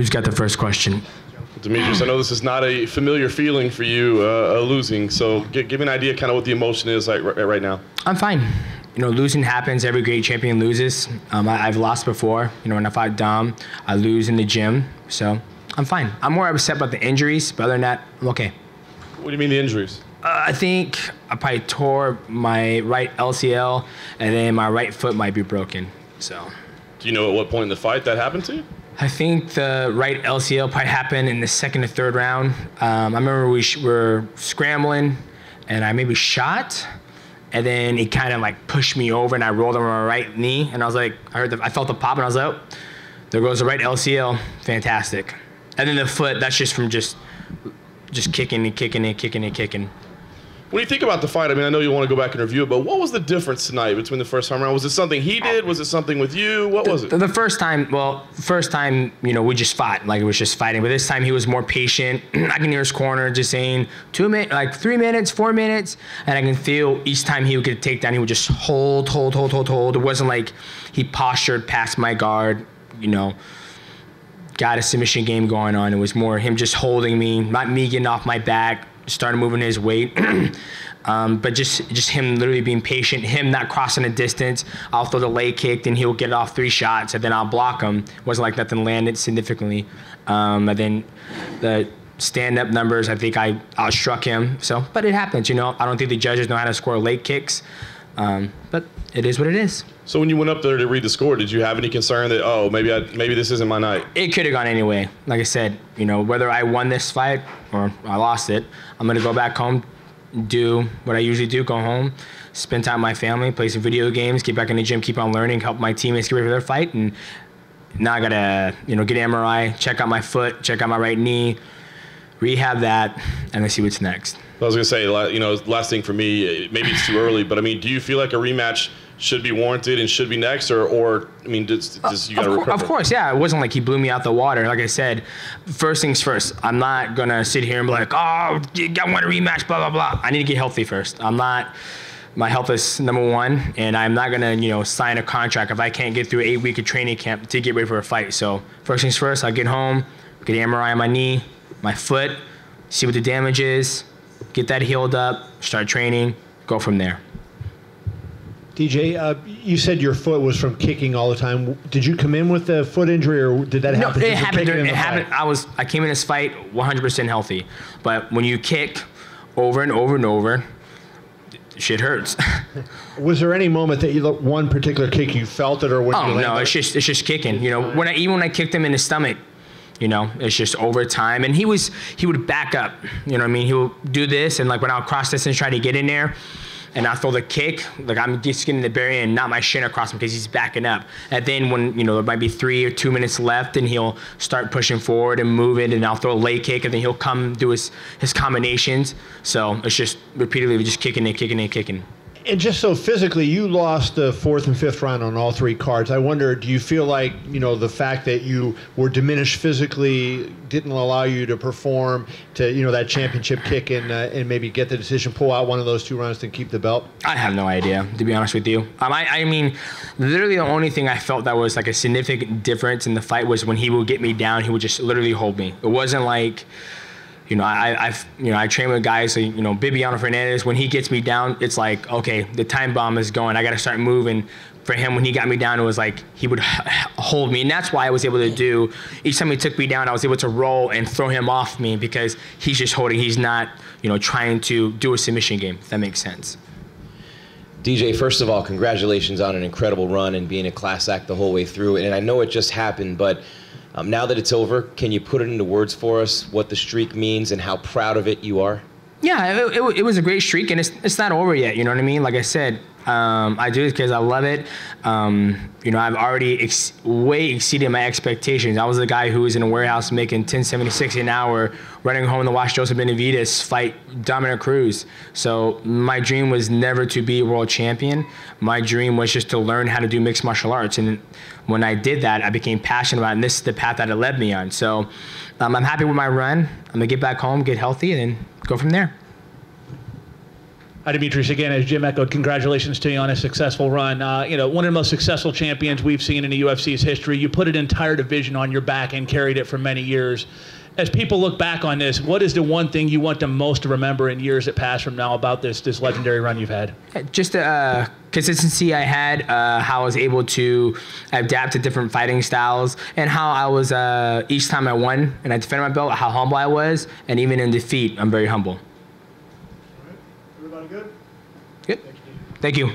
Who's got the first question? Demetrious, I know this is not a familiar feeling for you, losing, so give me an idea kind of what the emotion is like right now. I'm fine. You know, losing happens. Every great champion loses. I've lost before. You know, when I fought Dom, I lose in the gym, so I'm fine. I'm more upset about the injuries, but other than that, I'm okay. What do you mean the injuries? I think I probably tore my right LCL, and then my right foot might be broken, so. Do you know at what point in the fight that happened to you? I think the right LCL probably happened in the second or third round. I remember we were scrambling, and I maybe shot, and then it kind of like pushed me over, and I rolled on my right knee, and I was like, I felt the pop, and I was like, oh, there goes the right LCL, fantastic. And then the foot, that's just from just kicking and kicking and kicking and kicking. When you think about the fight, I mean, I know you want to go back and review it, but what was the difference tonight between the first time around? Was it something he did? Was it something with you? What was it? The first time, you know, we just fought. Like, it was just fighting. But this time, he was more patient. I can hear his corner just saying 2 minutes, like 3 minutes, 4 minutes. And I can feel each time he would get a takedown, he would just hold. It wasn't like he postured past my guard, you know, got a submission game going on. It was more him just holding me, not me getting off my back, started moving his weight. But just him literally being patient, him not crossing the distance. I'll throw the leg kick, then he'll get off 3 shots, and then I'll block him. It wasn't like nothing landed significantly. And then the stand-up numbers, I think I outstruck him. So, but it happens, you know. I don't think the judges know how to score leg kicks. But it is what it is. So when you went up there to read the score, did you have any concern that, oh, maybe this isn't my night? It could have gone anyway. Like I said, you know, whether I won this fight or I lost it, I'm going to go back home, do what I usually do, go home, spend time with my family, play some video games, get back in the gym, keep on learning, help my teammates get ready for their fight. And now I got to, you know, get an MRI, check out my foot, check out my right knee, rehab that, and then see what's next. I was going to say, you know, last thing for me, maybe it's too early, but I mean, do you feel like a rematch should be warranted and should be next, or I mean, just you got to recover? Of course, yeah. It wasn't like he blew me out the water. Like I said, first things first. I'm not gonna sit here and be like, oh, I want a rematch, blah blah blah. I need to get healthy first. My health is #1, and I'm not gonna, you know, sign a contract if I can't get through 8 weeks of training camp to get ready for a fight. So first things first, I'll get home, get an MRI on my knee, my foot, see what the damage is, get that healed up, start training, go from there. DJ, you said your foot was from kicking all the time. Did you come in with a foot injury, or did that happen? No, it happened. It happened. I came in this fight 100% healthy, but when you kick over and over and over, shit hurts. Was there any moment that one particular kick you felt it, or when? Oh no, it's just kicking. You know, even when I kicked him in the stomach, you know, it's just over time. And he would back up. You know what I mean? He would do this, and like when I'll cross distance try to get in there, and I throw the kick, like I'm just getting the barrier and not my shin across him because he's backing up. And then when, you know, there might be 3 or 2 minutes left, and he'll start pushing forward and moving, and I'll throw a leg kick, and then he'll come do his combinations. So it's just repeatedly just kicking and kicking and kicking. And just so physically, you lost the 4th and 5th round on all 3 cards. I wonder, do you feel like, you know, the fact that you were diminished physically didn't allow you to perform to, you know, that championship kick and maybe get the decision, pull out one of those 2 rounds to keep the belt? I have no idea, to be honest with you. I mean, literally the only thing I felt that was like a significant difference in the fight was when he would get me down, he would just literally hold me. It wasn't like, you know, I train with guys, so, you know, Bibiano Fernandez, when he gets me down, it's like, okay, the time bomb is going. I got to start moving. For him, when he got me down, it was like he would hold me. And that's why I was able to do, each time he took me down, I was able to roll and throw him off me because he's just holding. He's not, you know, trying to do a submission game, if that makes sense. DJ, first of all, congratulations on an incredible run and being a class act the whole way through. And I know it just happened, but now that it's over, can you put it into words for us what the streak means and how proud of it you are? Yeah, it was a great streak, and it's not over yet. You know what I mean? Like I said, I do it because I love it. You know, I've already way exceeded my expectations. I was the guy who was in a warehouse making $10.76 an hour, running home to watch Joseph Benavidez fight Dominic Cruz. So my dream was never to be a world champion. My dream was just to learn how to do mixed martial arts. And when I did that, I became passionate about it, and this is the path that it led me on. So I'm happy with my run. I'm going to get back home, get healthy, and then go from there. Demetrious, again, as Jim echoed, congratulations to you on a successful run. You know, one of the most successful champions we've seen in the UFC's history. You put an entire division on your back and carried it for many years. As people look back on this, what is the one thing you want them most to remember in years that pass from now about this legendary run you've had? Just the consistency I had, how I was able to adapt to different fighting styles, and how I was, each time I won and I defended my belt, how humble I was, and even in defeat, I'm very humble. All right. Everybody good? Good. Thank you.